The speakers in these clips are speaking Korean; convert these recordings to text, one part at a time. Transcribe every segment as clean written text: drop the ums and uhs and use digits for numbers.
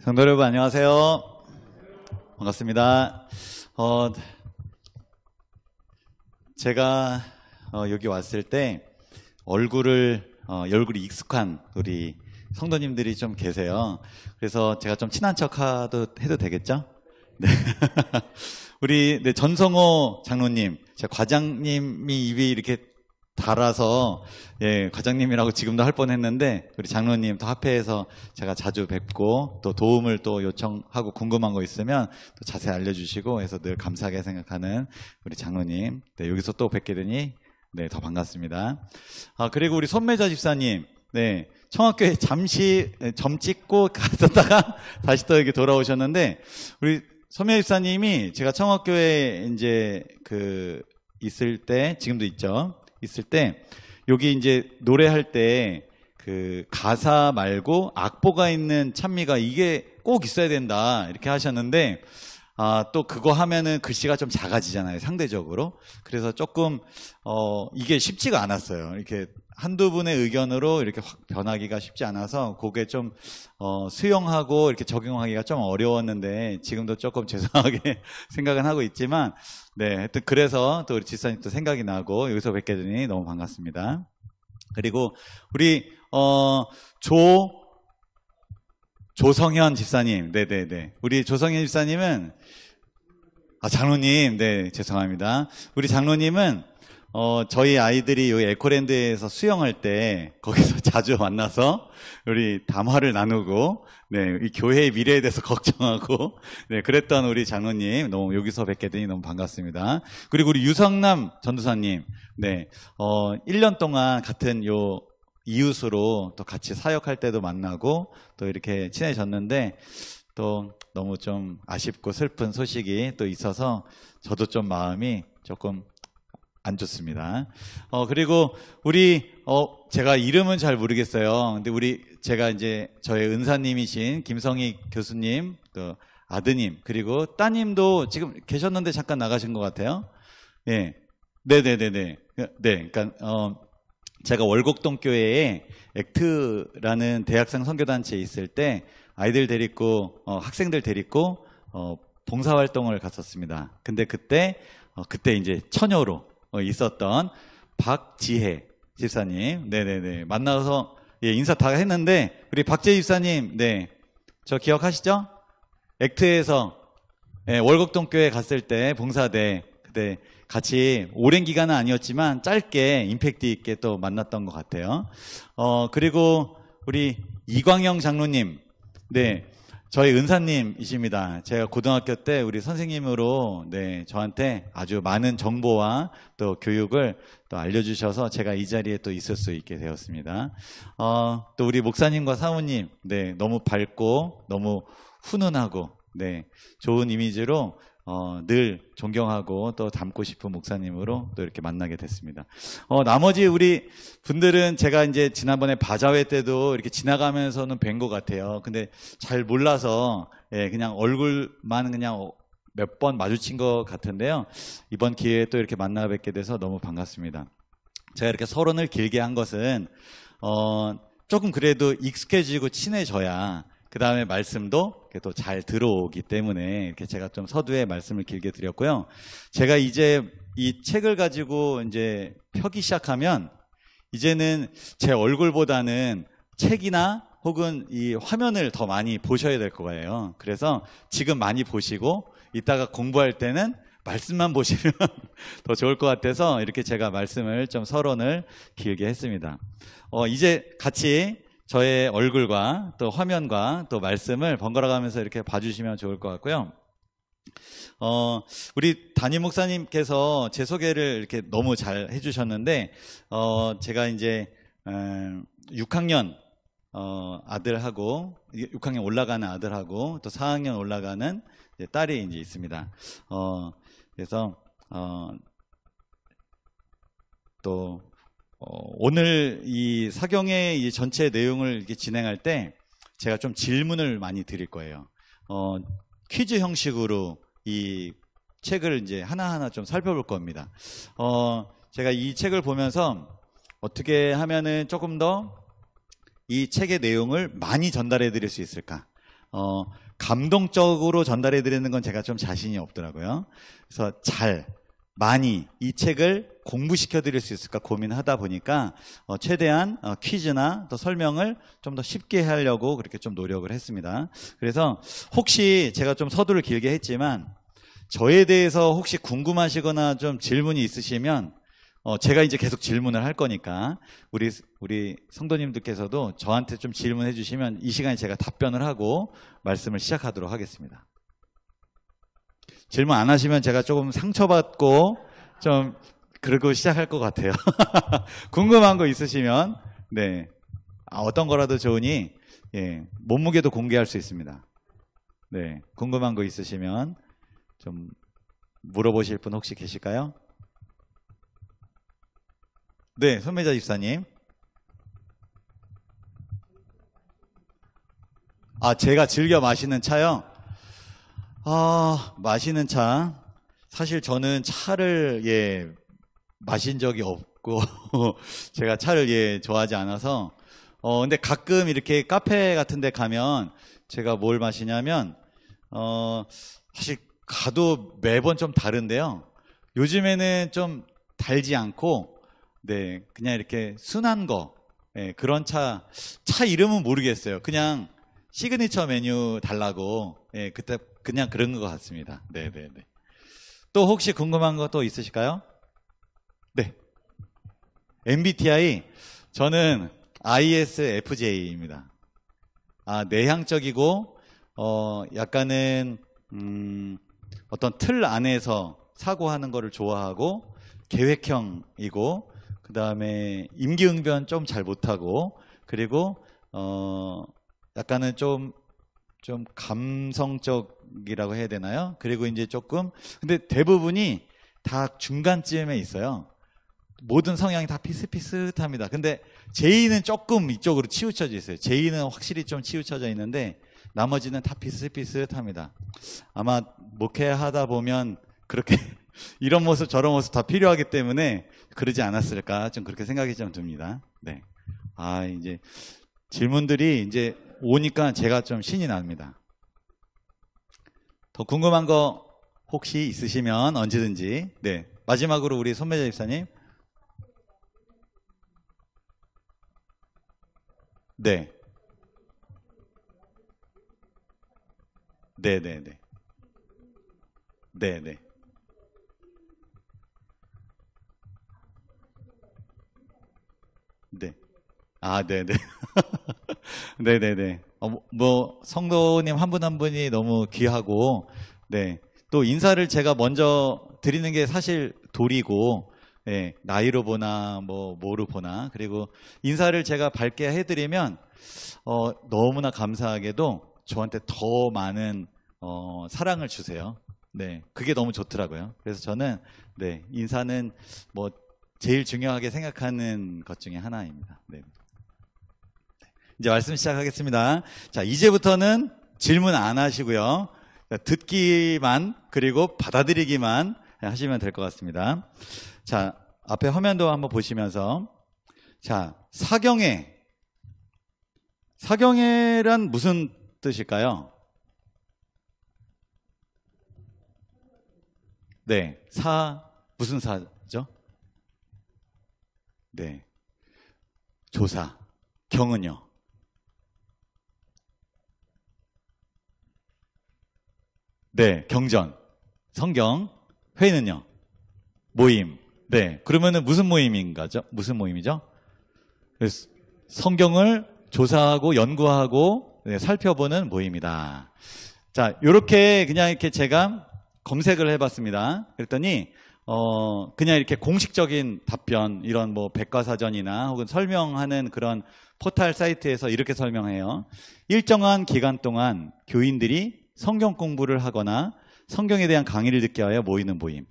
성도 여러분 안녕하세요. 반갑습니다. 제가 여기 왔을 때 얼굴이 익숙한 우리 성도님들이 좀 계세요. 그래서 제가 좀 친한 척 해도 되겠죠? 네. 우리 전성호 장로님, 제 과장님이 입이 이렇게 달아서 과장님이라고 지금도 할 뻔했는데 우리 장로님 또 합회에서 제가 자주 뵙고 또 도움을 또 요청하고 궁금한 거 있으면 또 자세히 알려주시고 해서 늘 감사하게 생각하는 우리 장로님, 여기서 또 뵙게 되니 더 반갑습니다. 그리고 우리 손매자 집사님, 청학교에 잠시 점 찍고 갔었다가 다시 또 여기 돌아오셨는데 우리 손매자 집사님이 제가 청학교에 이제 있을 때, 지금도 있을 때 여기 이제 노래할 때 가사 말고 악보가 있는 찬미가 이게 꼭 있어야 된다 이렇게 하셨는데 또 그거 하면은 글씨가 좀 작아지잖아요, 상대적으로. 그래서 조금 이게 쉽지가 않았어요. 이렇게 한두 분의 의견으로 이렇게 확 변하기가 쉽지 않아서 그게 좀 수용하고 이렇게 적용하기가 좀 어려웠는데 지금도 조금 죄송하게 생각은 하고 있지만 하여튼 그래서 또 우리 집사님 또 생각이 나고 여기서 뵙게 되니 너무 반갑습니다. 그리고 우리 조성현 집사님, 우리 조성현 집사님은 장로님, 죄송합니다. 우리 장로님은 저희 아이들이 여기 에코랜드에서 수영할 때 거기서 자주 만나서 우리 담화를 나누고 이 교회의 미래에 대해서 걱정하고 그랬던 우리 장로님 너무 여기서 뵙게 되니 너무 반갑습니다. 그리고 우리 유성남 전도사님, 1년 동안 같은 이웃으로 또 같이 사역할 때도 만나고 또 이렇게 친해졌는데 또 너무 좀 아쉽고 슬픈 소식이 또 있어서 저도 좀 마음이 조금 안 좋습니다. 그리고 우리 제가 이름은 잘 모르겠어요. 근데 제가 이제 저의 은사님이신 김성희 교수님, 또 아드님, 그리고 따님도 지금 계셨는데 잠깐 나가신 것 같아요. 그러니까 제가 월곡동 교회에 액트라는 대학생 선교단체에 있을 때 아이들 데리고 학생들 데리고 봉사활동을 갔었습니다. 근데 그때 이제 처녀로 있었던 박지혜 집사님, 만나서 인사 다 했는데 우리 박지혜 집사님, 저 기억하시죠? 액트에서 월곡동 교회 갔을 때 봉사대 그때 같이 오랜 기간은 아니었지만 짧게 임팩트 있게 또 만났던 것 같아요. 그리고 우리 이광영 장로님, 저희 은사님이십니다. 제가 고등학교 때 우리 선생님으로 저한테 아주 많은 정보와 또 교육을 또 알려주셔서 제가 이 자리에 또 있을 수 있게 되었습니다. 또 우리 목사님과 사모님, 너무 밝고 너무 훈훈하고 좋은 이미지로 늘 존경하고 또 닮고 싶은 목사님으로 또 이렇게 만나게 됐습니다. 나머지 우리 분들은 제가 이제 지난번에 바자회 때도 이렇게 지나가면서는 뵌 것 같아요. 근데 잘 몰라서 그냥 얼굴만 그냥 몇 번 마주친 것 같은데요. 이번 기회에 또 이렇게 만나 뵙게 돼서 너무 반갑습니다. 제가 이렇게 서론을 길게 한 것은 조금 그래도 익숙해지고 친해져야 그 다음에 말씀도 또 잘 들어오기 때문에 이렇게 제가 좀 서두에 말씀을 길게 드렸고요. 제가 이제 이 책을 가지고 이제 펴기 시작하면 이제는 제 얼굴보다는 책이나 혹은 이 화면을 더 많이 보셔야 될 거예요. 그래서 지금 많이 보시고 이따가 공부할 때는 말씀만 보시면 더 좋을 것 같아서 이렇게 제가 말씀을 좀 서론을 길게 했습니다. 이제 같이 저의 얼굴과 또 화면과 또 말씀을 번갈아 가면서 이렇게 봐주시면 좋을 것 같고요. 우리 담임 목사님께서 제 소개를 이렇게 너무 잘 해주셨는데, 제가 이제 6학년 아들하고 6학년 올라가는 아들하고 또 4학년 올라가는 딸이 이제 있습니다. 그래서 또 오늘 이 사경의 이 전체 내용을 이렇게 진행할 때 제가 좀 질문을 많이 드릴 거예요. 퀴즈 형식으로 이 책을 이제 하나하나 좀 살펴볼 겁니다. 제가 이 책을 보면서 어떻게 하면은 조금 더 이 책의 내용을 많이 전달해 드릴 수 있을까? 감동적으로 전달해 드리는 건 제가 좀 자신이 없더라고요. 그래서 많이 이 책을 공부시켜 드릴 수 있을까 고민하다 보니까 최대한 퀴즈나 또 설명을 좀 더 쉽게 하려고 그렇게 좀 노력을 했습니다. 그래서 혹시 제가 좀 서두를 길게 했지만 저에 대해서 혹시 궁금하시거나 좀 질문이 있으시면 제가 이제 계속 질문을 할 거니까 우리 성도님들께서도 저한테 좀 질문해 주시면 이 시간에 제가 답변을 하고 말씀을 시작하도록 하겠습니다. 질문 안 하시면 제가 조금 상처받고 좀 그러고 시작할 것 같아요. 궁금한 거 있으시면 네 어떤 거라도 좋으니 몸무게도 공개할 수 있습니다. 네 궁금한 거 있으시면 좀 물어보실 분 혹시 계실까요? 네, 손매자 집사님. 제가 즐겨 마시는 차요? 마시는 차. 사실 저는 차를 마신 적이 없고 제가 차를 좋아하지 않아서 근데 가끔 이렇게 카페 같은 데 가면 제가 뭘 마시냐면 사실 가도 매번 좀 다른데요. 요즘에는 좀 달지 않고 네, 그냥 이렇게 순한 거 그런 차 이름은 모르겠어요. 그냥 시그니처 메뉴 달라고 그때 그냥 그런 것 같습니다. 네네네. 또 혹시 궁금한 거 또 있으실까요? 네. MBTI 저는 ISFJ입니다. 내향적이고 약간은 어떤 틀 안에서 사고하는 거를 좋아하고 계획형이고 그 다음에 임기응변 좀 잘 못하고 그리고 약간은 좀 감성적이라고 해야 되나요? 그리고 이제 조금 근데 대부분이 다 중간쯤에 있어요. 모든 성향이 다 비슷비슷합니다. 근데 J는 조금 이쪽으로 치우쳐져 있어요. J는 확실히 좀 치우쳐져 있는데 나머지는 다 비슷비슷합니다. 아마 목회하다 보면 그렇게 이런 모습 저런 모습 다 필요하기 때문에 그러지 않았을까 좀 그렇게 생각이 좀 듭니다. 네. 이제 질문들이 이제 오니까 제가 좀 신이 납니다. 더 궁금한 거 혹시 있으시면 언제든지. 네. 마지막으로 우리 손매자 집사님. 네. 네네네. 네네. 네. 네네. 네네네. 성도님 한 분 한 분이 너무 귀하고, 네. 또 인사를 제가 먼저 드리는 게 사실 도리고, 나이로 보나, 뭐로 보나, 그리고 인사를 제가 밝게 해드리면, 너무나 감사하게도 저한테 더 많은, 사랑을 주세요. 네. 그게 너무 좋더라고요. 그래서 저는, 네. 인사는 제일 중요하게 생각하는 것 중에 하나입니다. 네. 이제 말씀 시작하겠습니다. 자, 이제부터는 질문 안 하시고요. 듣기만 그리고 받아들이기만 하시면 될 것 같습니다. 자, 앞에 화면도 한번 보시면서 자, 사경애란 무슨 뜻일까요? 네, 무슨 사죠? 네, 조사, 경은요? 네, 경전, 성경, 회는요? 모임. 네, 그러면은 무슨 모임인가죠? 무슨 모임이죠? 성경을 조사하고 연구하고 살펴보는 모임이다. 자, 요렇게 그냥 이렇게 제가 검색을 해봤습니다. 그랬더니 그냥 이렇게 공식적인 답변 이런 백과사전이나 혹은 설명하는 그런 포털 사이트에서 이렇게 설명해요. 일정한 기간 동안 교인들이 성경 공부를 하거나 성경에 대한 강의를 듣기 위하여 모이는 모임.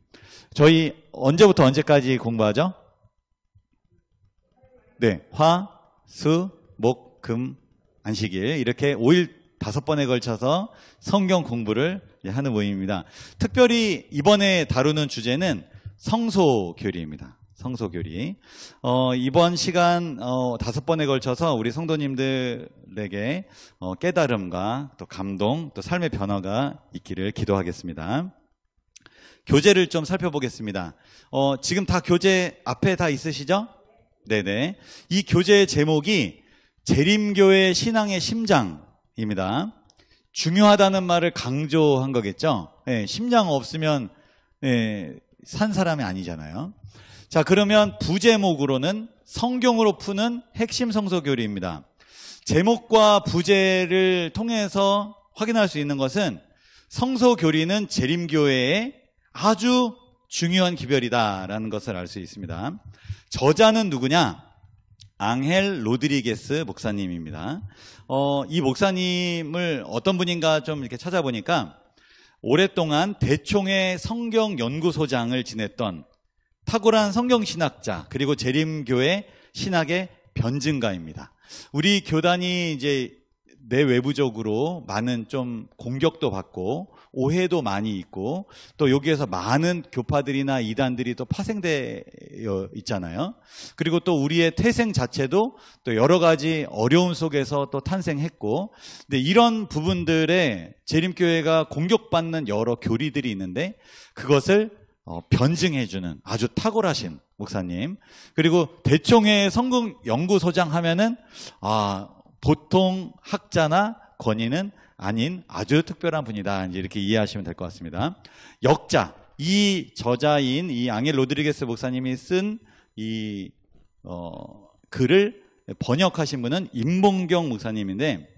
저희 언제부터 언제까지 공부하죠? 네, 화, 수, 목, 금, 안식일 이렇게 5일 5번에 걸쳐서 성경 공부를 하는 모임입니다. 특별히 이번에 다루는 주제는 성소교리입니다. 성소교리. 이번 시간 5번에 걸쳐서 우리 성도님들에게 깨달음과 또 감동, 또 삶의 변화가 있기를 기도하겠습니다. 교재를 좀 살펴보겠습니다. 지금 다 교재 앞에 다 있으시죠? 네네. 이 교재의 제목이 재림교회 신앙의 심장입니다. 중요하다는 말을 강조한 거겠죠? 네, 심장 없으면 산 사람이 아니잖아요. 자, 그러면 부제목으로는 성경으로 푸는 핵심 성소교리입니다. 제목과 부제를 통해서 확인할 수 있는 것은 성소교리는 재림교회의 아주 중요한 기별이다라는 것을 알 수 있습니다. 저자는 누구냐? 앙헬 로드리게스 목사님입니다. 이 목사님을 어떤 분인가 좀 이렇게 찾아보니까 오랫동안 대총회 성경연구소장을 지냈던 탁월한 성경신학자, 그리고 재림교회 신학의 변증가입니다. 우리 교단이 이제 내외부적으로 많은 좀 공격도 받고 오해도 많이 있고 또 여기에서 많은 교파들이나 이단들이 또 파생되어 있잖아요. 그리고 또 우리의 태생 자체도 또 여러 가지 어려움 속에서 또 탄생했고, 근데 이런 부분들에 재림교회가 공격받는 여러 교리들이 있는데 그것을 변증해주는 아주 탁월하신 목사님, 그리고 대총회 성경연구소장 하면은 보통 학자나 권위는 아닌 아주 특별한 분이다, 이제 이렇게 이해하시면 될 것 같습니다. 역자, 이 저자인 이 앙헬 로드리게스 목사님이 쓴 이 글을 번역하신 분은 임봉경 목사님인데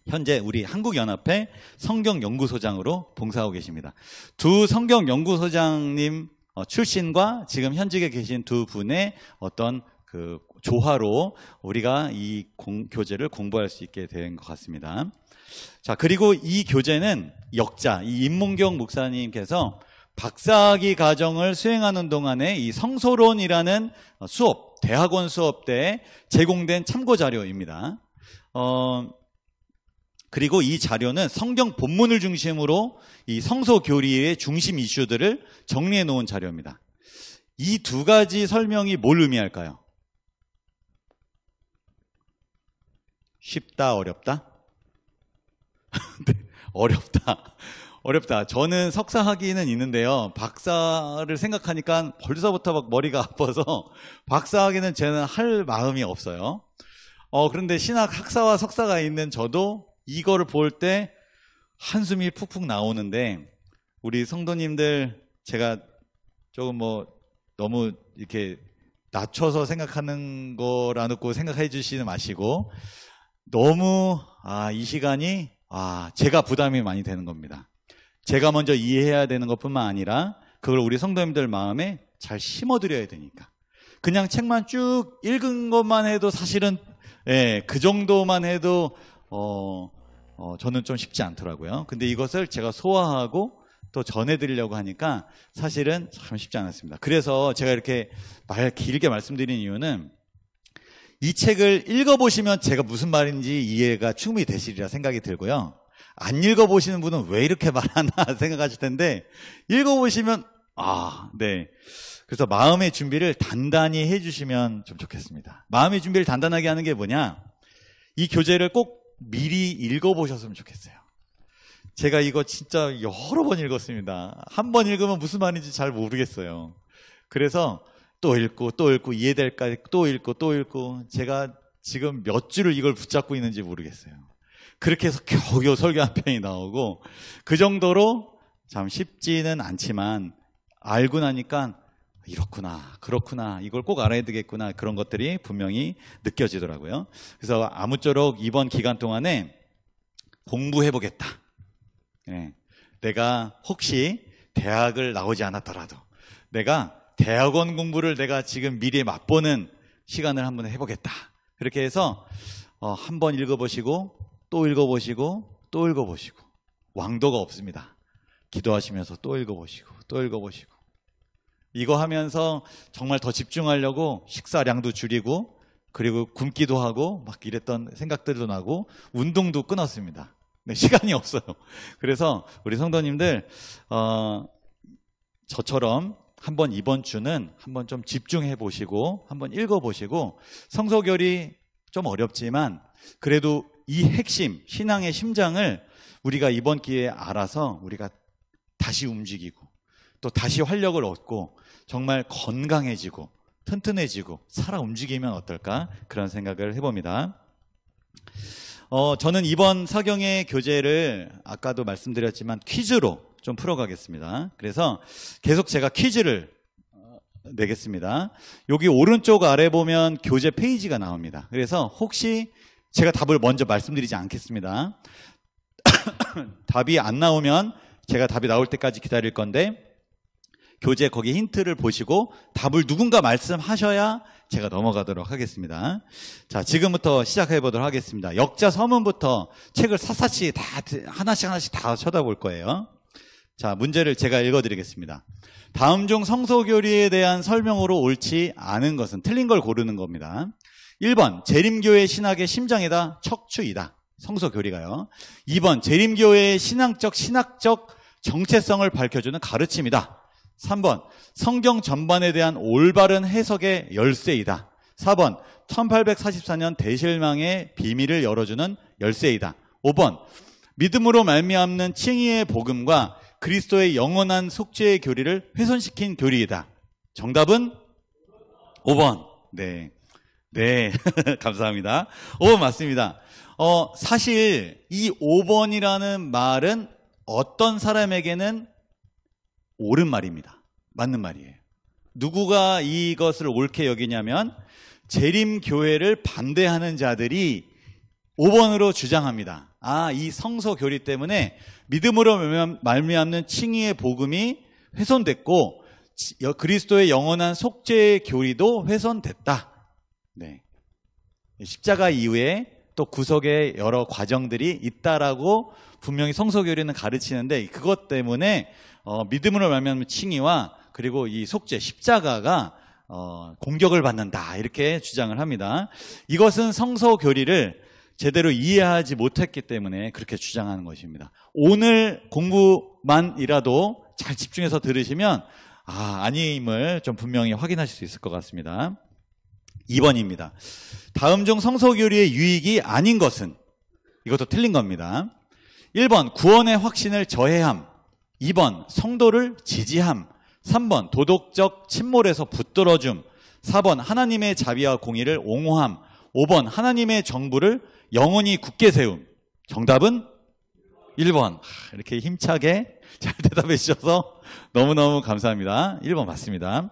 현재 우리 한국연합회 성경연구소장으로 봉사하고 계십니다. 두 성경연구소장님 출신과 지금 현직에 계신 두 분의 어떤 그 조화로 우리가 이 교재를 공부할 수 있게 된 것 같습니다. 자, 그리고 이 교재는 역자, 이 임몽경 목사님께서 박사학위 과정을 수행하는 동안에 이 성소론이라는 수업, 대학원 수업 때 제공된 참고 자료입니다. 그리고 이 자료는 성경 본문을 중심으로 이 성소교리의 중심 이슈들을 정리해 놓은 자료입니다. 이 두 가지 설명이 뭘 의미할까요? 쉽다, 어렵다? 네, 어렵다. 저는 석사 학위는 있는데요. 박사를 생각하니까 벌써부터 막 머리가 아파서 박사 학위는 저는 할 마음이 없어요. 그런데 신학 학사와 석사가 있는 저도 이거를 볼 때 한숨이 푹푹 나오는데, 우리 성도님들 제가 조금 너무 이렇게 낮춰서 생각하는 거라고 생각해 주시지 마시고, 너무 이 시간이 제가 부담이 많이 되는 겁니다. 제가 먼저 이해해야 되는 것뿐만 아니라 그걸 우리 성도님들 마음에 잘 심어드려야 되니까. 그냥 책만 쭉 읽은 것만 해도 사실은 그 정도만 해도 저는 좀 쉽지 않더라고요. 근데 이것을 제가 소화하고 또 전해드리려고 하니까 사실은 참 쉽지 않았습니다. 그래서 제가 이렇게 길게 말씀드리는 이유는 이 책을 읽어보시면 제가 무슨 말인지 이해가 충분히 되시리라 생각이 들고요. 안 읽어보시는 분은 왜 이렇게 말하나 생각하실 텐데, 읽어보시면 네. 그래서 마음의 준비를 단단히 해주시면 좀 좋겠습니다. 마음의 준비를 단단하게 하는 게 뭐냐? 이 교재를 꼭 미리 읽어보셨으면 좋겠어요. 제가 이거 진짜 여러 번 읽었습니다. 한 번 읽으면 무슨 말인지 잘 모르겠어요. 그래서 또 읽고 이해될까 또 읽고 제가 지금 몇 주를 이걸 붙잡고 있는지 모르겠어요. 그렇게 해서 겨우겨우 설교 한 편이 나오고, 그 정도로 참 쉽지는 않지만 알고 나니까 이렇구나, 그렇구나, 이걸 꼭 알아야 되겠구나, 그런 것들이 분명히 느껴지더라고요. 그래서 아무쪼록 이번 기간 동안에 공부해보겠다. 내가 혹시 대학을 나오지 않았더라도 내가 대학원 공부를 내가 지금 미리 맛보는 시간을 한번 해보겠다. 그렇게 해서 한번 읽어보시고 또 읽어보시고 또 읽어보시고, 왕도가 없습니다. 기도하시면서 또 읽어보시고 또 읽어보시고, 이거 하면서 정말 더 집중하려고 식사량도 줄이고, 그리고 굶기도 하고 막 이랬던 생각들도 나고, 운동도 끊었습니다. 네, 시간이 없어요. 그래서 우리 성도님들 저처럼 한번 이번 주는 한번 좀 집중해 보시고 한번 읽어 보시고 성소결이 좀 어렵지만 그래도 이 핵심, 신앙의 심장을 우리가 이번 기회에 알아서 우리가 다시 움직이고 또 다시 활력을 얻고 정말 건강해지고 튼튼해지고 살아 움직이면 어떨까 그런 생각을 해봅니다. 저는 이번 사경의 교재를 아까도 말씀드렸지만 퀴즈로 좀 풀어가겠습니다. 그래서 계속 제가 퀴즈를 내겠습니다. 여기 오른쪽 아래 보면 교재 페이지가 나옵니다. 그래서 혹시 제가 답을 먼저 말씀드리지 않겠습니다. 답이 안 나오면 제가 답이 나올 때까지 기다릴 건데 교재 거기 힌트를 보시고 답을 누군가 말씀하셔야 제가 넘어가도록 하겠습니다. 자, 지금부터 시작해 보도록 하겠습니다. 역자 서문부터 책을 샅샅이 다 하나씩 다 쳐다볼 거예요. 자, 문제를 제가 읽어드리겠습니다. 다음 중 성소교리에 대한 설명으로 옳지 않은 것은 틀린 걸 고르는 겁니다. 1번 재림교회 신학의 심장이다, 척추이다. 성소교리가요. 2번 재림교회의 신학적 정체성을 밝혀주는 가르침이다. 3번 성경 전반에 대한 올바른 해석의 열쇠이다. 4번 1844년 대실망의 비밀을 열어주는 열쇠이다. 5번 믿음으로 말미암는 칭의의 복음과 그리스도의 영원한 속죄의 교리를 훼손시킨 교리이다. 정답은 5번. 네, 감사합니다. 5번 맞습니다. 사실 이 5번이라는 말은 어떤 사람에게는 옳은 말입니다. 맞는 말이에요. 누구가 이것을 옳게 여기냐면 재림교회를 반대하는 자들이 5번으로 주장합니다. 이 성소교리 때문에 믿음으로 말미암는 칭의의 복음이 훼손됐고 그리스도의 영원한 속죄의 교리도 훼손됐다. 네. 십자가 이후에 또 구속의 여러 과정들이 있다라고 분명히 성소교리는 가르치는데 그것 때문에 믿음으로 말미암는 칭의와 그리고 이 속죄 십자가가 공격을 받는다 이렇게 주장을 합니다. 이것은 성소교리를 제대로 이해하지 못했기 때문에 그렇게 주장하는 것입니다. 오늘 공부만이라도 잘 집중해서 들으시면 아님을 좀 분명히 확인하실 수 있을 것 같습니다. 2번입니다. 다음 중 성소교리의 유익이 아닌 것은 이것도 틀린 겁니다. 1번 구원의 확신을 저해함, 2번 성도를 지지함, 3번 도덕적 침몰에서 붙들어줌, 4번 하나님의 자비와 공의를 옹호함, 5번 하나님의 정부를 영원히 굳게 세움. 정답은 1번. 이렇게 힘차게 잘 대답해 주셔서 너무너무 감사합니다. 1번 맞습니다.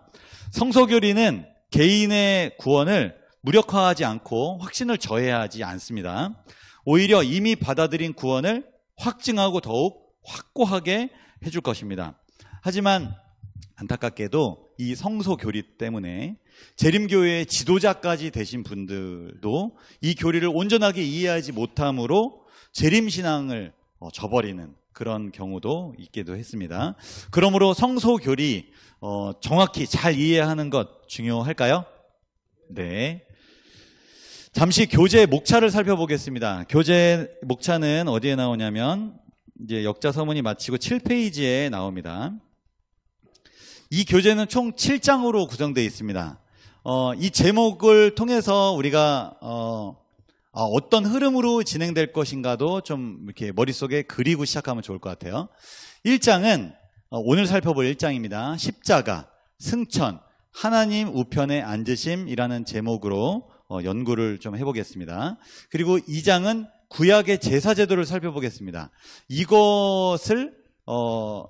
성소교리는 개인의 구원을 무력화하지 않고 확신을 저해하지 않습니다. 오히려 이미 받아들인 구원을 확증하고 더욱 확고하게 해줄 것입니다. 하지만 안타깝게도 이 성소교리 때문에 재림교회의 지도자까지 되신 분들도 이 교리를 온전하게 이해하지 못함으로 재림신앙을 저버리는 그런 경우도 있기도 했습니다. 그러므로 성소교리 정확히 잘 이해하는 것 중요할까요? 네. 잠시 교재 목차를 살펴보겠습니다. 교재 목차는 어디에 나오냐면 이제 역자 서문이 마치고 7페이지에 나옵니다. 이 교재는 총 7장으로 구성되어 있습니다. 이 제목을 통해서 우리가 어떤 흐름으로 진행될 것인가도 좀 이렇게 머릿속에 그리고 시작하면 좋을 것 같아요. 1장은 오늘 살펴볼 1장입니다. 십자가, 승천, 하나님 우편에 앉으심이라는 제목으로 연구를 좀 해보겠습니다. 그리고 2장은 구약의 제사 제도를 살펴보겠습니다.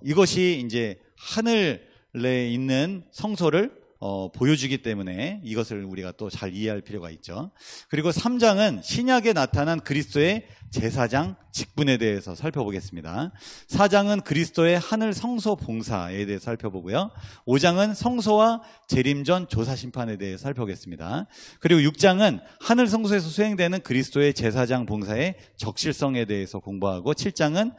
이것이 이제 하늘에 있는 성소를 보여주기 때문에 이것을 우리가 또 잘 이해할 필요가 있죠. 그리고 3장은 신약에 나타난 그리스도의 제사장 직분에 대해서 살펴보겠습니다. 4장은 그리스도의 하늘 성소 봉사에 대해서 살펴보고요. 5장은 성소와 재림전 조사심판에 대해서 살펴보겠습니다. 그리고 6장은 하늘 성소에서 수행되는 그리스도의 제사장 봉사의 적실성에 대해서 공부하고 7장은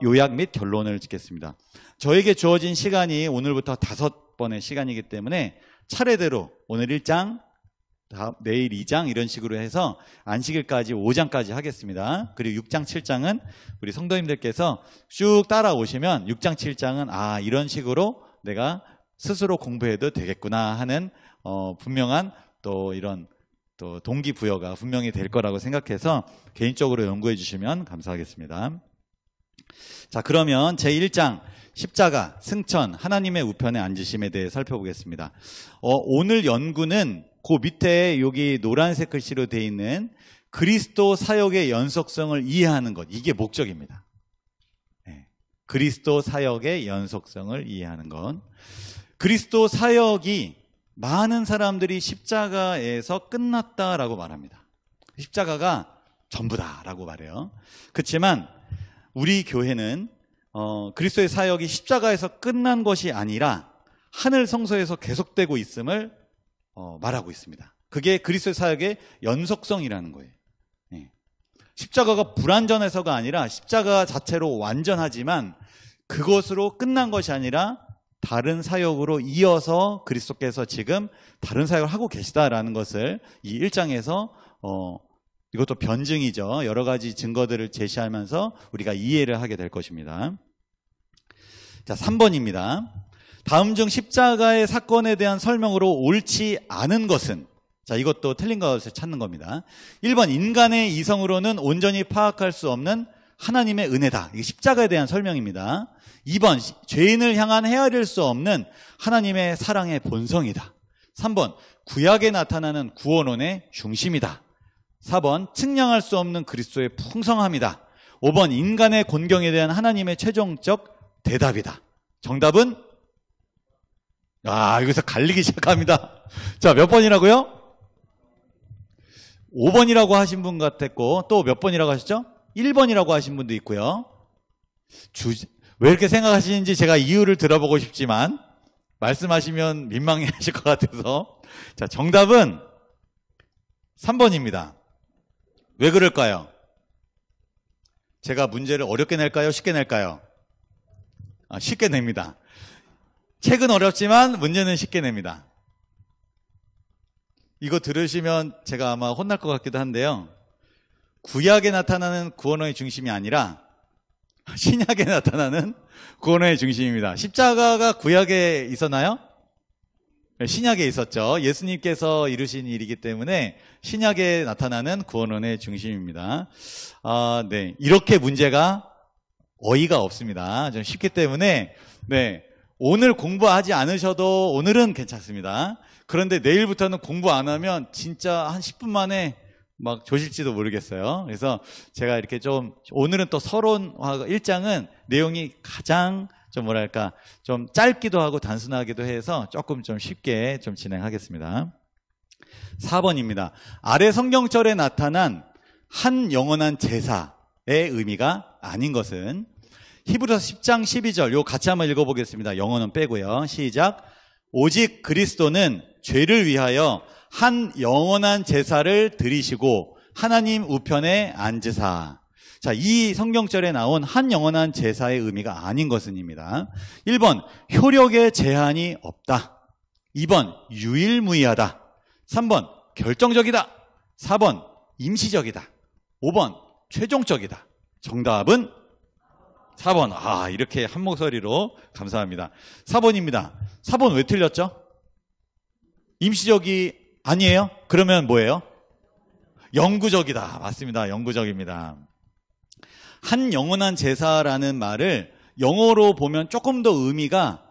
요약 및 결론을 짓겠습니다. 저에게 주어진 시간이 오늘부터 5번의 시간이기 때문에 차례대로 오늘 1장, 내일 2장 이런 식으로 해서 안식일까지 5장까지 하겠습니다. 그리고 6장, 7장은 우리 성도님들께서 쭉 따라오시면 6장, 7장은 이런 식으로 내가 스스로 공부해도 되겠구나 하는 분명한 또 이런 또 동기부여가 분명히 될 거라고 생각해서 개인적으로 연구해 주시면 감사하겠습니다. 자, 그러면 제1장 십자가, 승천, 하나님의 우편에 앉으심에 대해 살펴보겠습니다. 오늘 연구는 그 밑에 여기 노란색 글씨로 되어 있는 그리스도 사역의 연속성을 이해하는 것, 이게 목적입니다. 네. 그리스도 사역의 연속성을 이해하는 것. 그리스도 사역이 많은 사람들이 십자가에서 끝났다라고 말합니다. 십자가가 전부다라고 말해요. 그렇지만 우리 교회는 그리스도의 사역이 십자가에서 끝난 것이 아니라 하늘 성소에서 계속되고 있음을 말하고 있습니다. 그게 그리스도의 사역의 연속성이라는 거예요. 네. 십자가가 불완전해서가 아니라 십자가 자체로 완전하지만 그것으로 끝난 것이 아니라 다른 사역으로 이어서 그리스도께서 지금 다른 사역을 하고 계시다라는 것을 이 1장에서 이것도 변증이죠. 여러 가지 증거들을 제시하면서 우리가 이해를 하게 될 것입니다. 자, 3번입니다. 다음 중 십자가의 사건에 대한 설명으로 옳지 않은 것은, 자, 이것도 틀린 것을 찾는 겁니다. 1번, 인간의 이성으로는 온전히 파악할 수 없는 하나님의 은혜다. 이게 십자가에 대한 설명입니다. 2번, 죄인을 향한 헤아릴 수 없는 하나님의 사랑의 본성이다. 3번, 구약에 나타나는 구원론의 중심이다. 4번, 측량할 수 없는 그리스도의 풍성함이다. 5번, 인간의 곤경에 대한 하나님의 최종적 대답이다. 정답은? 여기서 갈리기 시작합니다. 자, 몇 번이라고요? 5번이라고 하신 분 같았고, 또 몇 번이라고 하셨죠? 1번이라고 하신 분도 있고요. 왜 이렇게 생각하시는지 제가 이유를 들어보고 싶지만 말씀하시면 민망해 하실 것 같아서. 자, 정답은 3번입니다. 왜 그럴까요? 제가 문제를 어렵게 낼까요? 쉽게 낼까요? 쉽게 냅니다. 책은 어렵지만 문제는 쉽게 냅니다. 이거 들으시면 제가 아마 혼날 것 같기도 한데요. 구약에 나타나는 구원의 중심이 아니라 신약에 나타나는 구원의 중심입니다. 십자가가 구약에 있었나요? 신약에 있었죠. 예수님께서 이루신 일이기 때문에 신약에 나타나는 구원의 중심입니다. 네, 이렇게 문제가 어이가 없습니다. 좀 쉽기 때문에 네, 오늘 공부하지 않으셔도 오늘은 괜찮습니다. 그런데 내일부터는 공부 안 하면 진짜 한 10분 만에 막 조실지도 모르겠어요. 그래서 제가 이렇게 좀 오늘은 또 서론화 1장은 내용이 가장 좀 뭐랄까 좀 짧기도 하고 단순하기도 해서 조금 좀 쉽게 좀 진행하겠습니다. 4번입니다. 아래 성경절에 나타난 한 영원한 제사의 의미가 아닌 것은 히브리서 10장 12절 요 같이 한번 읽어보겠습니다. 영어는 빼고요. 시작. 오직 그리스도는 죄를 위하여 한 영원한 제사를 드리시고 하나님 우편에 앉으사. 자, 이 성경절에 나온 한 영원한 제사의 의미가 아닌 것은입니다. 1번, 효력의 제한이 없다. 2번, 유일무이하다. 3번, 결정적이다. 4번, 임시적이다. 5번, 최종적이다. 정답은 4번. 이렇게 한 목소리로 감사합니다. 4번입니다. 4번 왜 틀렸죠? 임시적이 아니에요? 그러면 뭐예요? 영구적이다. 맞습니다. 영구적입니다. 한 영원한 제사라는 말을 영어로 보면 조금 더 의미가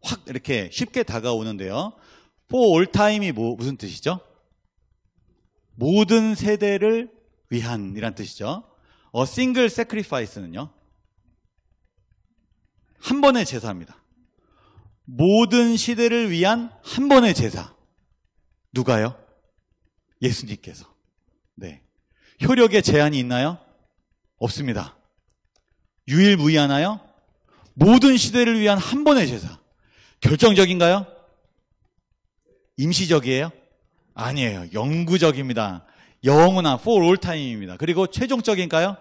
확 이렇게 쉽게 다가오는데요. For all time이 무슨 뜻이죠? 모든 세대를 위한 이란 뜻이죠. A single sacrifice는요. 한 번의 제사입니다. 모든 시대를 위한 한 번의 제사. 누가요? 예수님께서. 네. 효력에 제한이 있나요? 없습니다. 유일무이하나요? 모든 시대를 위한 한 번의 제사. 결정적인가요? 임시적이에요? 아니에요. 영구적입니다. 영원한 for all time입니다. 그리고 최종적인가요?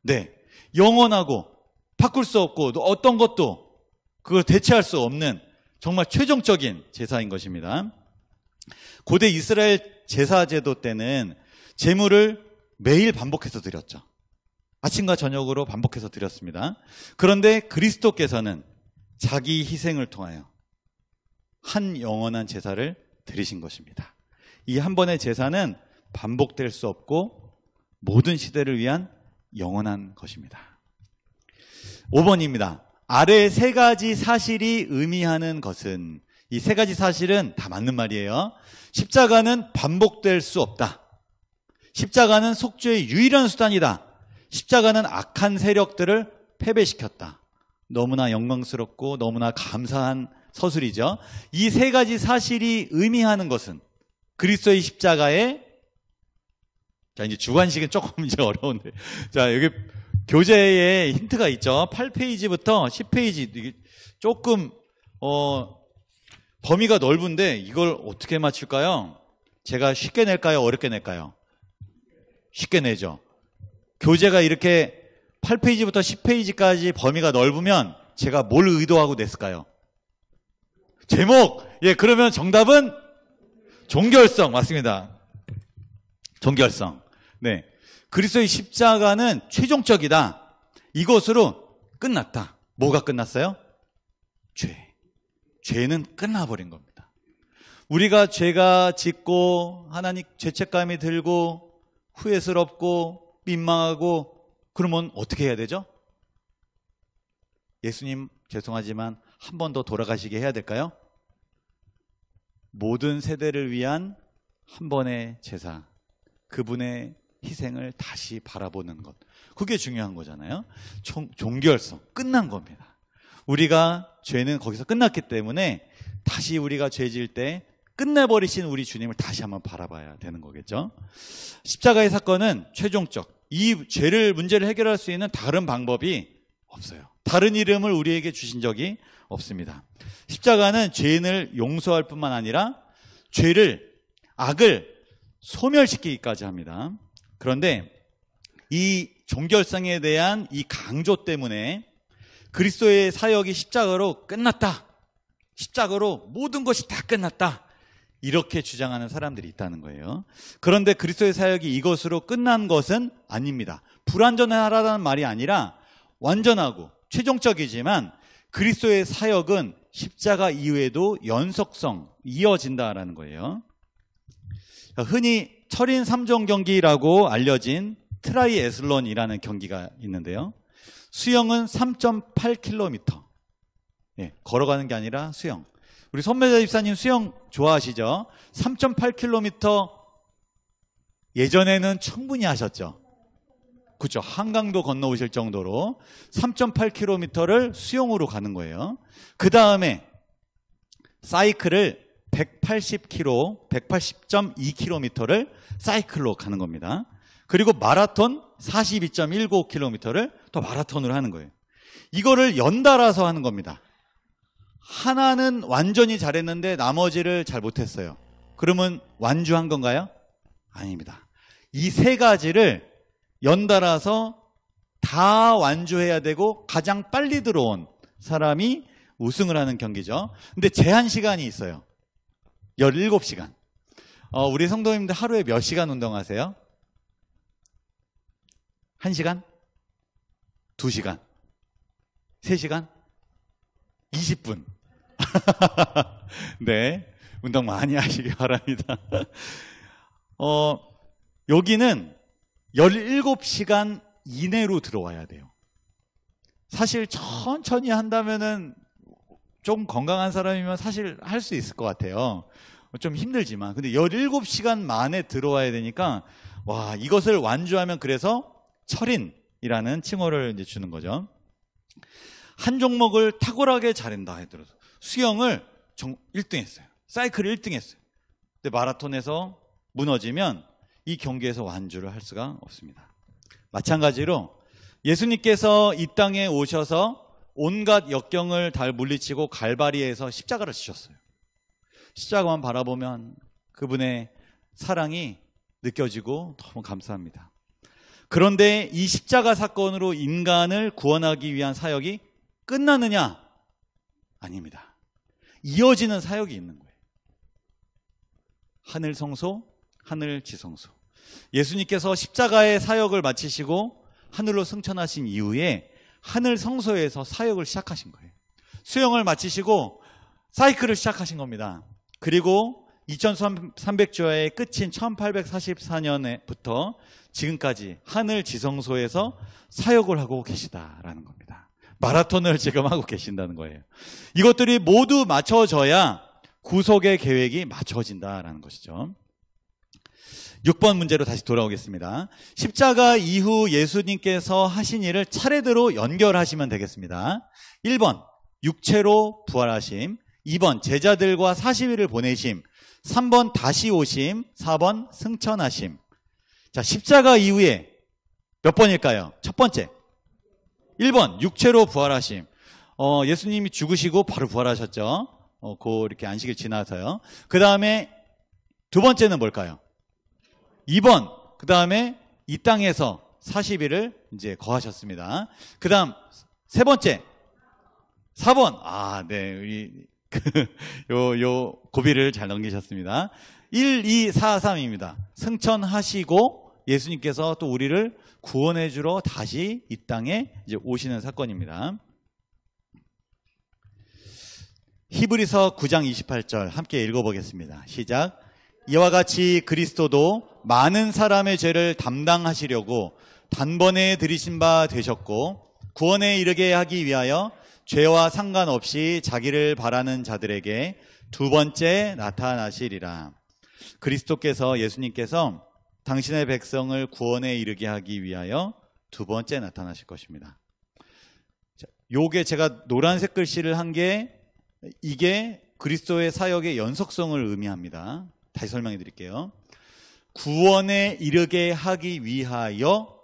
네. 영원하고 바꿀 수 없고 또 어떤 것도 그걸 대체할 수 없는 정말 최종적인 제사인 것입니다. 고대 이스라엘 제사 제도 때는 제물을 매일 반복해서 드렸죠. 아침과 저녁으로 반복해서 드렸습니다. 그런데 그리스도께서는 자기 희생을 통하여 한 영원한 제사를 드리신 것입니다. 이 한 번의 제사는 반복될 수 없고 모든 시대를 위한 영원한 것입니다. 5번입니다. 아래 세 가지 사실이 의미하는 것은, 이 세 가지 사실은 다 맞는 말이에요. 십자가는 반복될 수 없다. 십자가는 속죄의 유일한 수단이다. 십자가는 악한 세력들을 패배시켰다. 너무나 영광스럽고 너무나 감사한 서술이죠. 이 세 가지 사실이 의미하는 것은 그리스도의 십자가의, 자, 이제 주관식은 조금 이제 어려운데, 자, 여기 교재에 힌트가 있죠. 8페이지부터 10페이지 조금 범위가 넓은데 이걸 어떻게 맞출까요? 제가 쉽게 낼까요? 어렵게 낼까요? 쉽게 내죠. 교재가 이렇게 8페이지부터 10페이지까지 범위가 넓으면 제가 뭘 의도하고 냈을까요? 제목! 예, 그러면 정답은 종결성. 맞습니다. 종결성. 네. 그리스도의 십자가는 최종적이다. 이것으로 끝났다. 뭐가 끝났어요? 죄. 죄는 끝나버린 겁니다. 우리가 죄가 짓고 하나님 죄책감이 들고 후회스럽고 민망하고 그러면 어떻게 해야 되죠? 예수님 죄송하지만 한 번 더 돌아가시게 해야 될까요? 모든 세대를 위한 한 번의 제사, 그분의 희생을 다시 바라보는 것, 그게 중요한 거잖아요. 종결성, 끝난 겁니다. 우리가 죄는 거기서 끝났기 때문에 다시 우리가 죄 지을 때 끝내버리신 우리 주님을 다시 한번 바라봐야 되는 거겠죠. 십자가의 사건은 최종적, 이 문제를 해결할 수 있는 다른 방법이 없어요. 다른 이름을 우리에게 주신 적이 없습니다. 십자가는 죄인을 용서할 뿐만 아니라 악을 소멸시키기까지 합니다. 그런데 이 종결성에 대한 이 강조 때문에 그리스도의 사역이 십자가로 끝났다. 십자가로 모든 것이 다 끝났다. 이렇게 주장하는 사람들이 있다는 거예요. 그런데 그리스도의 사역이 이것으로 끝난 것은 아닙니다. 불완전하다는 말이 아니라 완전하고 최종적이지만 그리스도의 사역은 십자가 이후에도 연속성 이어진다라는 거예요. 흔히 철인 3종 경기라고 알려진 트라이애슬론이라는 경기가 있는데요. 수영은 3.8km. 예, 걸어가는 게 아니라 수영. 우리 선배자 집사님 수영 좋아하시죠? 3.8km 예전에는 충분히 하셨죠? 그렇죠. 한강도 건너오실 정도로 3.8km를 수영으로 가는 거예요. 그 다음에 사이클을 180.2km를 사이클로 가는 겁니다. 그리고 마라톤 42.19km를 또 마라톤으로 하는 거예요. 이거를 연달아서 하는 겁니다. 하나는 완전히 잘했는데 나머지를 잘 못했어요. 그러면 완주한 건가요? 아닙니다. 이 세 가지를 연달아서 다 완주해야 되고 가장 빨리 들어온 사람이 우승을 하는 경기죠. 근데 제한 시간이 있어요. 17시간. 우리 성도님들 하루에 몇 시간 운동하세요? 1시간? 2시간? 3시간? 20분. 네. 운동 많이 하시기 바랍니다. 여기는 17시간 이내로 들어와야 돼요. 사실 천천히 한다면은 좀 건강한 사람이면 사실 할 수 있을 것 같아요. 좀 힘들지만. 근데 17시간 만에 들어와야 되니까, 와, 이것을 완주하면 그래서 철인이라는 칭호를 이제 주는 거죠. 한 종목을 탁월하게 잘한다 하더라도 수영을 1등 했어요. 사이클을 1등 했어요. 근데 마라톤에서 무너지면 이 경기에서 완주를 할 수가 없습니다. 마찬가지로 예수님께서 이 땅에 오셔서 온갖 역경을 다 물리치고 갈바리에서 십자가를 지셨어요. 십자가만 바라보면 그분의 사랑이 느껴지고 너무 감사합니다. 그런데 이 십자가 사건으로 인간을 구원하기 위한 사역이 끝나느냐? 아닙니다. 이어지는 사역이 있는 거예요. 하늘 성소, 하늘 지성소. 예수님께서 십자가의 사역을 마치시고 하늘로 승천하신 이후에 하늘 성소에서 사역을 시작하신 거예요. 수영을 마치시고 사이클을 시작하신 겁니다. 그리고 2300주야의 끝인 1844년부터 지금까지 하늘 지성소에서 사역을 하고 계시다라는 겁니다. 마라톤을 지금 하고 계신다는 거예요. 이것들이 모두 맞춰져야 구속의 계획이 맞춰진다라는 것이죠. 6번 문제로 다시 돌아오겠습니다. 십자가 이후 예수님께서 하신 일을 차례대로 연결하시면 되겠습니다. 1번 육체로 부활하심, 2번 제자들과 40일을 보내심, 3번 다시 오심, 4번 승천하심. 자, 십자가 이후에 몇 번일까요? 첫 번째 1번 육체로 부활하심. 예수님이 죽으시고 바로 부활하셨죠. 이렇게 안식일 지나서요. 그 다음에 두 번째는 뭘까요? 2번, 그 다음에 이 땅에서 40일을 이제 거하셨습니다. 그 다음 세 번째 4번. 네, 요 고비를 잘 넘기셨습니다. 1, 2, 4, 3입니다. 승천하시고 예수님께서 또 우리를 구원해 주러 다시 이 땅에 이제 오시는 사건입니다. 히브리서 9장 28절 함께 읽어보겠습니다. 시작. 이와 같이 그리스도도 많은 사람의 죄를 담당하시려고 단번에 들이신 바 되셨고 구원에 이르게 하기 위하여 죄와 상관없이 자기를 바라는 자들에게 두 번째 나타나시리라. 그리스도께서 예수님께서 당신의 백성을 구원에 이르게 하기 위하여 두 번째 나타나실 것입니다. 요게 제가 노란색 글씨를 한 게 이게 그리스도의 사역의 연속성을 의미합니다. 다시 설명해 드릴게요. 구원에 이르게 하기 위하여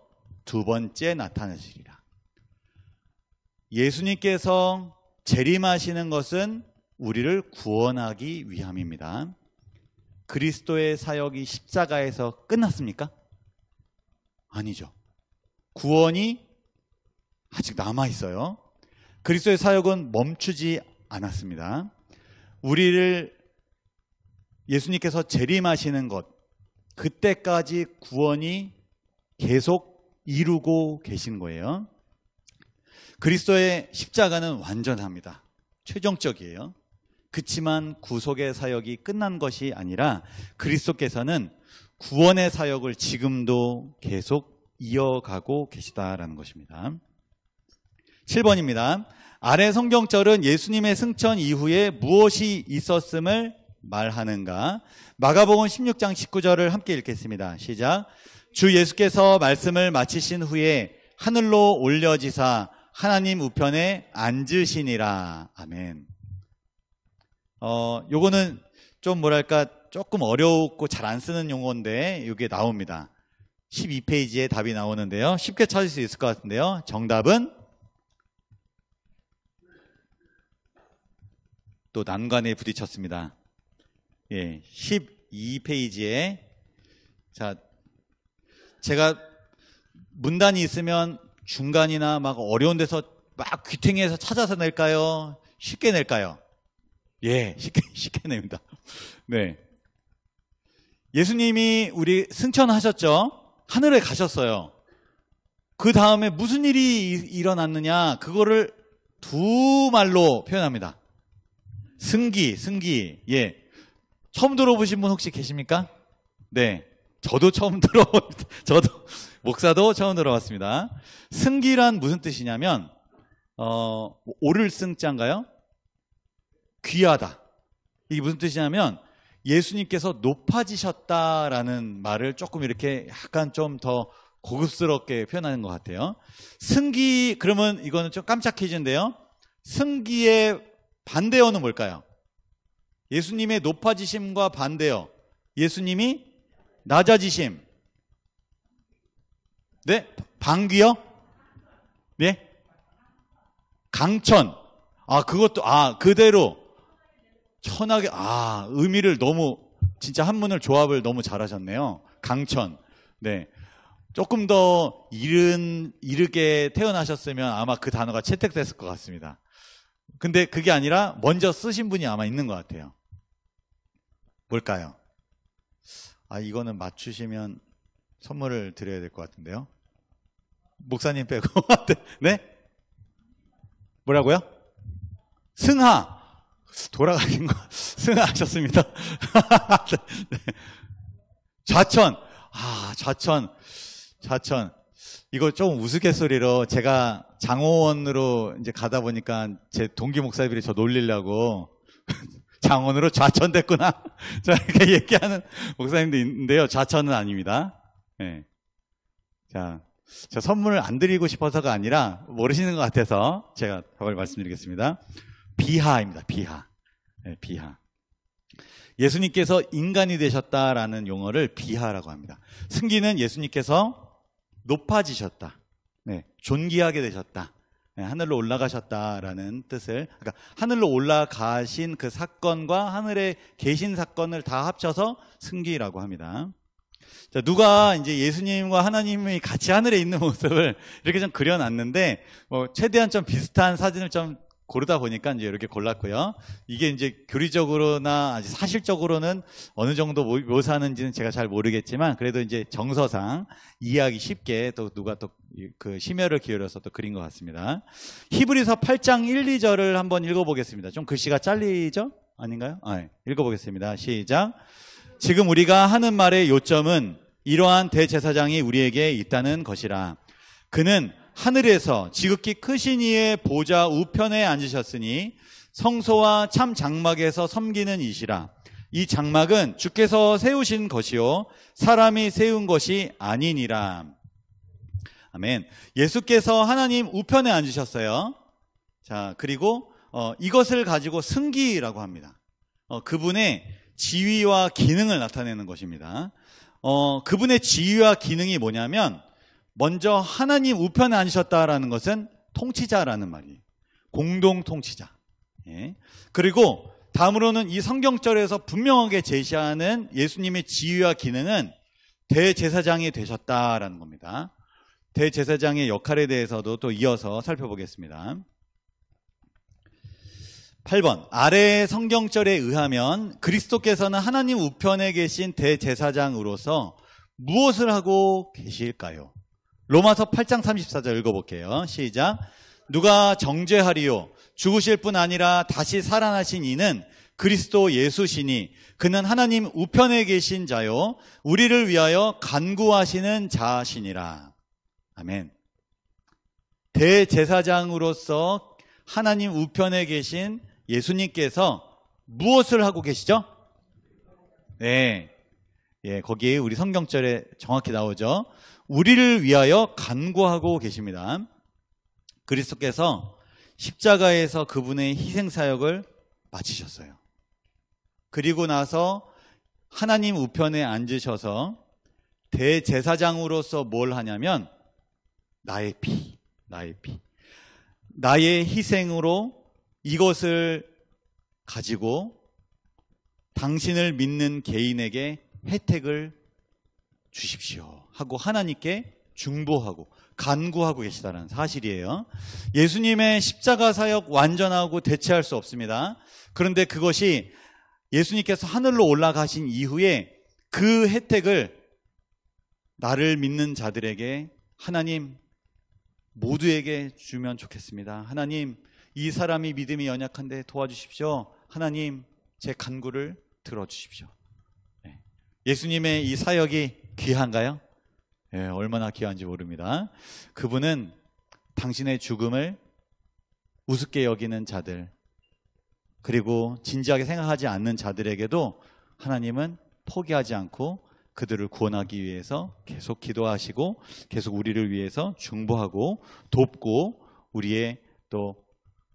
두 번째 나타나시리라. 예수님께서 재림하시는 것은 우리를 구원하기 위함입니다. 그리스도의 사역이 십자가에서 끝났습니까? 아니죠. 구원이 아직 남아있어요. 그리스도의 사역은 멈추지 않았습니다. 우리를 예수님께서 재림하시는 것, 그때까지 구원이 계속 이루고 계신 거예요. 그리스도의 십자가는 완전합니다. 최종적이에요. 그렇지만 구속의 사역이 끝난 것이 아니라 그리스도께서는 구원의 사역을 지금도 계속 이어가고 계시다라는 것입니다. 7번입니다. 아래 성경절은 예수님의 승천 이후에 무엇이 있었음을 말하는가? 마가복음 16장 19절을 함께 읽겠습니다. 시작. 주 예수께서 말씀을 마치신 후에 하늘로 올려지사 하나님 우편에 앉으시니라. 아멘. 요거는 좀 뭐랄까 조금 어렵고 잘 안 쓰는 용어인데 이게 나옵니다. 12페이지에 답이 나오는데요. 쉽게 찾을 수 있을 것 같은데요. 정답은 또 난관에 부딪혔습니다. 예, 12페이지에 자, 제가 문단이 있으면 중간이나 막 어려운 데서 막 귀퉁이에서 찾아서 낼까요? 쉽게 낼까요? 예, 쉽게 냅니다. 네. 예수님이 우리 승천하셨죠? 하늘에 가셨어요. 그 다음에 무슨 일이 일어났느냐? 그거를 두 말로 표현합니다. 승기. 예. 처음 들어보신 분 혹시 계십니까? 네. 저도 목사도 처음 들어봤습니다. 승기란 무슨 뜻이냐면, 오를 승자인가요? 귀하다. 이게 무슨 뜻이냐면, 예수님께서 높아지셨다라는 말을 조금 이렇게 약간 좀 더 고급스럽게 표현하는 것 같아요. 승기, 그러면 이거는 좀 깜짝 퀴즈인데요. 승기의 반대어는 뭘까요? 예수님의 높아지심과 반대어. 예수님이 낮아지심. 네? 방귀요? 네? 강천. 그것도, 그대로. 천하게, 의미를 너무, 진짜 한문을 조합을 너무 잘하셨네요. 강천. 네. 조금 더 이르게 태어나셨으면 아마 그 단어가 채택됐을 것 같습니다. 근데 그게 아니라 먼저 쓰신 분이 아마 있는 것 같아요. 뭘까요? 이거는 맞추시면 선물을 드려야 될 것 같은데요. 목사님 빼고. 네? 뭐라고요? 승하. 돌아가신 거 승하하셨습니다. 네. 좌천. 좌천. 이거 좀 우스갯소리로 제가 장호원으로 이제 가다 보니까 제 동기 목사들이 저 놀리려고 장원으로 좌천됐구나. 자, 이렇게 얘기하는 목사님도 있는데요. 좌천은 아닙니다. 네. 자, 저 선물을 안 드리고 싶어서가 아니라 모르시는 것 같아서 제가 답을 말씀드리겠습니다. 비하입니다. 비하. 네, 비하. 예수님께서 인간이 되셨다라는 용어를 비하라고 합니다. 승기는 예수님께서 높아지셨다. 네, 존귀하게 되셨다. 네, 하늘로 올라가셨다라는 뜻을, 그러니까 하늘로 올라가신 그 사건과 하늘에 계신 사건을 다 합쳐서 승기라고 합니다. 자, 누가 이제 예수님과 하나님이 같이 하늘에 있는 모습을 이렇게 좀 그려놨는데, 최대한 좀 비슷한 사진을 좀 고르다 보니까 이제 이렇게 골랐고요. 이게 이제 교리적으로나 아직 사실적으로는 어느 정도 묘사하는지는 제가 잘 모르겠지만, 그래도 이제 정서상 이해하기 쉽게 또 누가 또 그 심혈을 기울여서 또 그린 것 같습니다. 히브리서 8장 1, 2절을 한번 읽어보겠습니다. 좀 글씨가 잘리죠? 아닌가요? 네, 읽어보겠습니다. 시작. 지금 우리가 하는 말의 요점은 이러한 대제사장이 우리에게 있다는 것이라. 그는 하늘에서 지극히 크신 이의 보좌 우편에 앉으셨으니 성소와 참 장막에서 섬기는 이시라. 이 장막은 주께서 세우신 것이요 사람이 세운 것이 아니니라. 아멘. 예수께서 하나님 우편에 앉으셨어요. 자, 그리고 이것을 가지고 승기라고 합니다. 그분의 지위와 기능을 나타내는 것입니다. 그분의 지위와 기능이 뭐냐면, 먼저 하나님 우편에 앉으셨다라는 것은 통치자라는 말이에요. 공동 통치자. 예. 그리고 다음으로는 이 성경절에서 분명하게 제시하는 예수님의 지위와 기능은 대제사장이 되셨다라는 겁니다. 대제사장의 역할에 대해서도 또 이어서 살펴보겠습니다. 8번, 아래의 성경절에 의하면 그리스도께서는 하나님 우편에 계신 대제사장으로서 무엇을 하고 계실까요? 로마서 8장 34절 읽어볼게요. 시작. 누가 정죄하리요? 죽으실 뿐 아니라 다시 살아나신 이는 그리스도 예수시니 그는 하나님 우편에 계신 자요 우리를 위하여 간구하시는 자시니라. 아멘. 대제사장으로서 하나님 우편에 계신 예수님께서 무엇을 하고 계시죠? 네. 예, 거기에 우리 성경절에 정확히 나오죠. 우리를 위하여 간구하고 계십니다. 그리스도께서 십자가에서 그분의 희생사역을 마치셨어요. 그리고 나서 하나님 우편에 앉으셔서 대제사장으로서 뭘 하냐면 나의 피, 나의 희생으로 이것을 가지고 당신을 믿는 개인에게 혜택을 주십시오 하고 하나님께 중보하고 간구하고 계시다는 사실이에요. 예수님의 십자가 사역 완전하고 대체할 수 없습니다. 그런데 그것이 예수님께서 하늘로 올라가신 이후에 그 혜택을 나를 믿는 자들에게 하나님 모두에게 주면 좋겠습니다. 하나님, 이 사람이 믿음이 연약한데 도와주십시오. 하나님, 제 간구를 들어주십시오. 네. 예수님의 이 사역이 귀한가요? 네, 얼마나 귀한지 모릅니다. 그분은 당신의 죽음을 우습게 여기는 자들, 그리고 진지하게 생각하지 않는 자들에게도 하나님은 포기하지 않고 그들을 구원하기 위해서 계속 기도하시고 계속 우리를 위해서 중보하고 돕고 우리의 또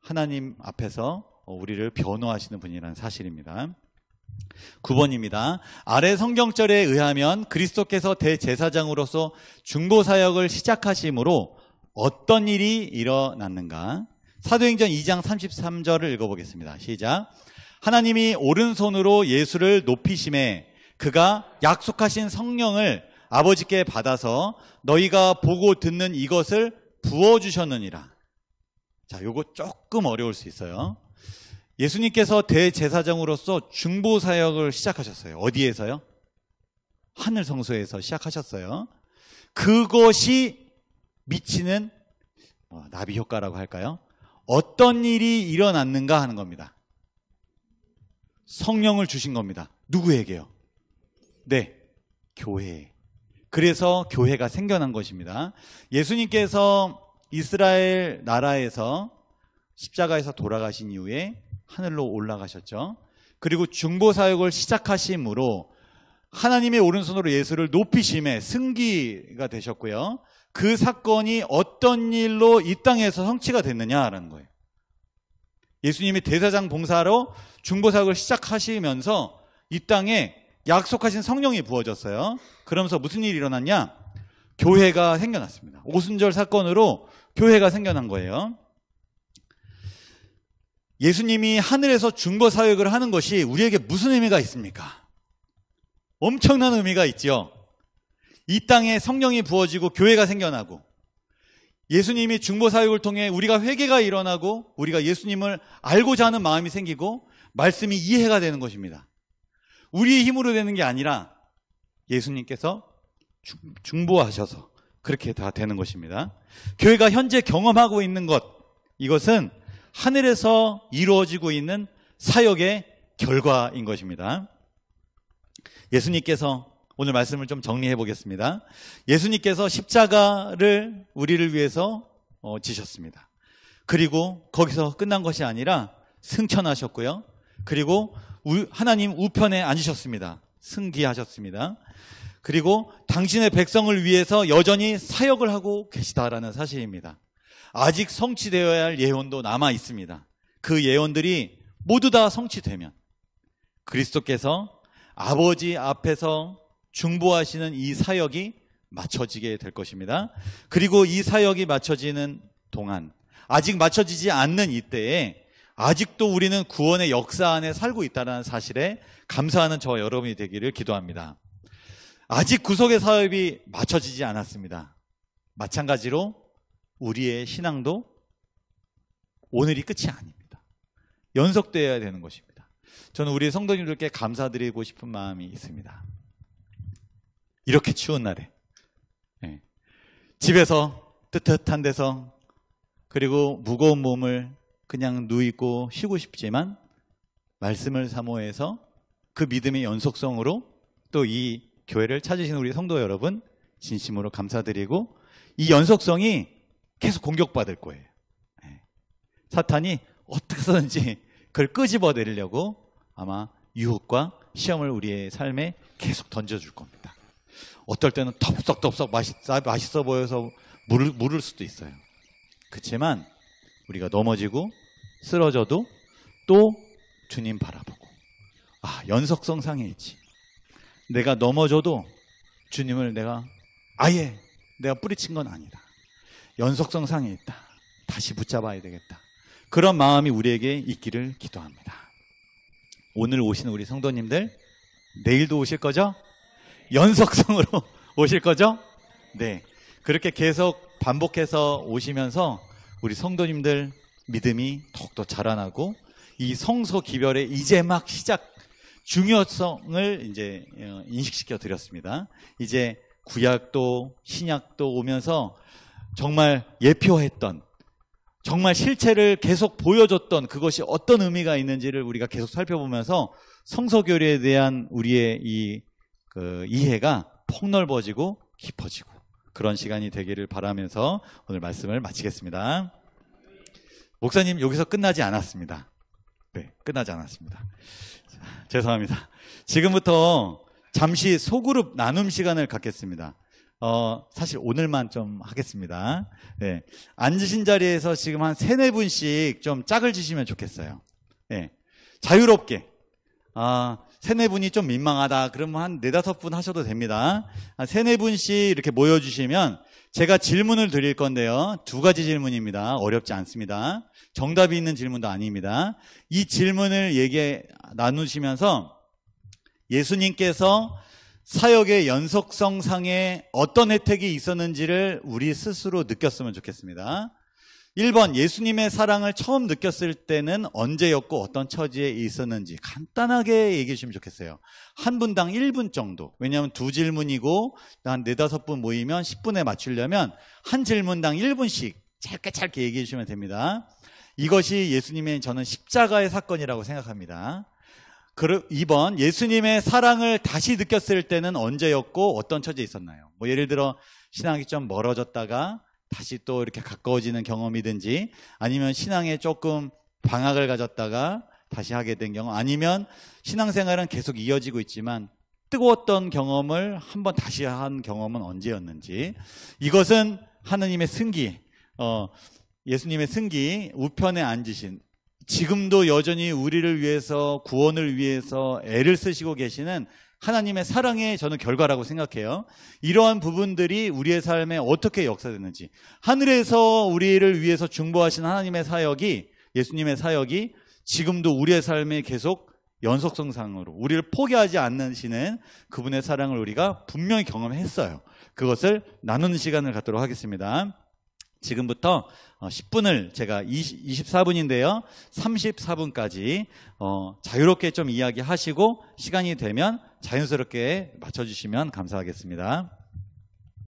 하나님 앞에서 우리를 변호하시는 분이라는 사실입니다. 9번입니다. 아래 성경절에 의하면 그리스도께서 대제사장으로서 중보사역을 시작하심으로 어떤 일이 일어났는가? 사도행전 2장 33절을 읽어보겠습니다. 시작. 하나님이 오른손으로 예수를 높이심에 그가 약속하신 성령을 아버지께 받아서 너희가 보고 듣는 이것을 부어주셨느니라. 자, 요거 조금 어려울 수 있어요. 예수님께서 대제사장으로서 중보사역을 시작하셨어요. 어디에서요? 하늘 성소에서 시작하셨어요. 그것이 미치는 나비 효과라고 할까요? 어떤 일이 일어났는가 하는 겁니다. 성령을 주신 겁니다. 누구에게요? 네, 교회에. 그래서 교회가 생겨난 것입니다. 예수님께서 이스라엘 나라에서 십자가에서 돌아가신 이후에 하늘로 올라가셨죠. 그리고 중보사역을 시작하심으로 하나님의 오른손으로 예수를 높이심에 승기가 되셨고요. 그 사건이 어떤 일로 이 땅에서 성취가 됐느냐라는 거예요. 예수님이 대제사장 봉사로 중보사역을 시작하시면서 이 땅에 약속하신 성령이 부어졌어요. 그러면서 무슨 일이 일어났냐? 교회가 생겨났습니다. 오순절 사건으로 교회가 생겨난 거예요. 예수님이 하늘에서 중보사역을 하는 것이 우리에게 무슨 의미가 있습니까? 엄청난 의미가 있죠. 이 땅에 성령이 부어지고 교회가 생겨나고 예수님이 중보사역을 통해 우리가 회개가 일어나고 우리가 예수님을 알고자 하는 마음이 생기고 말씀이 이해가 되는 것입니다. 우리의 힘으로 되는 게 아니라 예수님께서 중보하셔서 그렇게 다 되는 것입니다. 교회가 현재 경험하고 있는 것, 이것은 하늘에서 이루어지고 있는 사역의 결과인 것입니다. 예수님께서 오늘 말씀을 좀 정리해 보겠습니다. 예수님께서 십자가를 우리를 위해서 지셨습니다. 그리고 거기서 끝난 것이 아니라 승천하셨고요. 그리고 하나님 우편에 앉으셨습니다. 승기하셨습니다. 그리고 당신의 백성을 위해서 여전히 사역을 하고 계시다라는 사실입니다. 아직 성취되어야 할 예언도 남아 있습니다. 그 예언들이 모두 다 성취되면 그리스도께서 아버지 앞에서 중보하시는 이 사역이 맞춰지게 될 것입니다. 그리고 이 사역이 맞춰지는 동안, 아직 맞춰지지 않는 이때에 아직도 우리는 구원의 역사 안에 살고 있다는 사실에 감사하는 저와 여러분이 되기를 기도합니다. 아직 구속의 사역이 맞춰지지 않았습니다. 마찬가지로 우리의 신앙도 오늘이 끝이 아닙니다. 연속되어야 되는 것입니다. 저는 우리 성도님들께 감사드리고 싶은 마음이 있습니다. 이렇게 추운 날에 집에서 뜨뜻한 데서 그리고 무거운 몸을 그냥 누이고 쉬고 싶지만 말씀을 사모해서 그 믿음의 연속성으로 또 이 교회를 찾으신 우리 성도 여러분 진심으로 감사드리고 이 연속성이 계속 공격받을 거예요. 사탄이 어떻게 해서든지 그걸 끄집어 내리려고 아마 유혹과 시험을 우리의 삶에 계속 던져줄 겁니다. 어떨 때는 덥석덥석 맛있어 보여서 물을 수도 있어요. 그렇지만 우리가 넘어지고 쓰러져도 또 주님 바라보고 연속성 상에 있지. 내가 넘어져도 주님을 내가 뿌리친 건 아니다. 연속성 상에 있다. 다시 붙잡아야 되겠다. 그런 마음이 우리에게 있기를 기도합니다. 오늘 오신 우리 성도님들 내일도 오실 거죠? 연속성으로 오실 거죠? 네. 그렇게 계속 반복해서 오시면서 우리 성도님들 믿음이 더욱더 자라나고 이 성소 기별의 이제 막 시작 중요성을 이제 인식시켜 드렸습니다. 이제 구약도 신약도 오면서 정말 예표했던 정말 실체를 계속 보여줬던 그것이 어떤 의미가 있는지를 우리가 계속 살펴보면서 성서교리에 대한 우리의 이해가 폭넓어지고 깊어지고 그런 시간이 되기를 바라면서 오늘 말씀을 마치겠습니다. 목사님 여기서 끝나지 않았습니다. 네, 끝나지 않았습니다. 죄송합니다. 지금부터 잠시 소그룹 나눔 시간을 갖겠습니다. 사실 오늘만 좀 하겠습니다. 네. 앉으신 자리에서 지금 한 3-4분씩 좀 짝을 지시면 좋겠어요. 네. 자유롭게. 3-4분이 좀 민망하다. 그러면 한 4-5분 하셔도 됩니다. 한 3-4분씩 이렇게 모여주시면 제가 질문을 드릴 건데요. 2가지 질문입니다. 어렵지 않습니다. 정답이 있는 질문도 아닙니다. 이 질문을 나누시면서 예수님께서 사역의 연속성상에 어떤 혜택이 있었는지를 우리 스스로 느꼈으면 좋겠습니다. 1번, 예수님의 사랑을 처음 느꼈을 때는 언제였고 어떤 처지에 있었는지 간단하게 얘기해 주시면 좋겠어요. 한 분당 1분 정도. 왜냐하면 2질문이고 한 4-5분 모이면 10분에 맞추려면 한 질문당 1분씩 짧게 얘기해 주시면 됩니다. 이것이 예수님의 저는 십자가의 사건이라고 생각합니다. 2번, 예수님의 사랑을 다시 느꼈을 때는 언제였고 어떤 처지에 있었나요? 뭐 예를 들어 신앙이 좀 멀어졌다가 다시 또 이렇게 가까워지는 경험이든지, 아니면 신앙에 조금 방학을 가졌다가 다시 하게 된 경험, 아니면 신앙생활은 계속 이어지고 있지만 뜨거웠던 경험을 한번 다시 한 경험은 언제였는지. 이것은 하느님의 승기, 예수님의 승기, 우편에 앉으신, 지금도 여전히 우리를 위해서, 구원을 위해서 애를 쓰시고 계시는 하나님의 사랑의 저는 결과라고 생각해요. 이러한 부분들이 우리의 삶에 어떻게 역사되는지, 하늘에서 우리를 위해서 중보하신 하나님의 사역이, 예수님의 사역이 지금도 우리의 삶에 계속 연속성상으로 우리를 포기하지 않으시는 그분의 사랑을 우리가 분명히 경험했어요. 그것을 나누는 시간을 갖도록 하겠습니다. 지금부터 10분을 제가 24분인데요. 34분까지 자유롭게 좀 이야기하시고 시간이 되면 자연스럽게 맞춰주시면 감사하겠습니다.